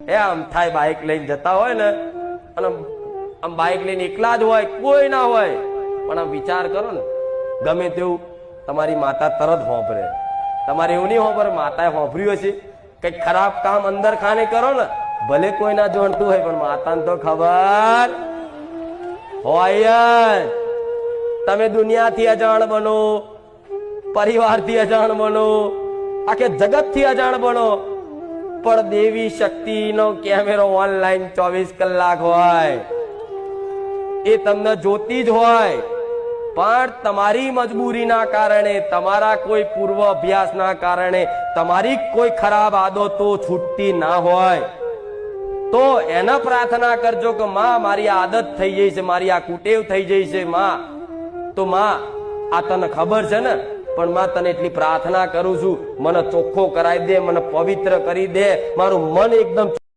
એ આમ થાય બાઇક લઈને જતા હોય ને અને આમ બાઇક લઈને એકલા જ હોય, કોઈ ના હોય, પણ આમ વિચાર કરો ને, ગમે તેવું તમારી માતા તરત હોંભરે. તમારે એવું નહીં હોંભરે, માતાએ હોંભર્યું હશે. કઈક ખરાબ કામ અંદર ખાને કરો ને, ભલે કોઈ ના જાણતું હોય પણ માતાને તો ખબર હોય જ. તમે દુનિયાથી અજાણ બનો, પરિવારથી અજાણ બનો, આખે જગતથી અજાણ બનો, પણ દેવી શક્તિનો કેમેરો ઓનલાઈન 24 કલાક હોય, એ તમને જોતી જ હોય. પણ તમારી મજબૂરીના કારણે, તમારા કોઈ પૂર્વ અભ્યાસના કારણે તમારી કોઈ ખરાબ આદતો છૂટતી ના હોય તો એને પ્રાર્થના કરજો કે માં મારી આદત થઈ જઈ છે, મારી આ કુટેવ થઈ જઈ છે માં, તો માં આ તને ખબર છે ને, પણ માં તને એટલી પ્રાર્થના કરું છું, મને ચોખ્ખો કરાવી દે, મને પવિત્ર કરી દે, મારું મન એકદમ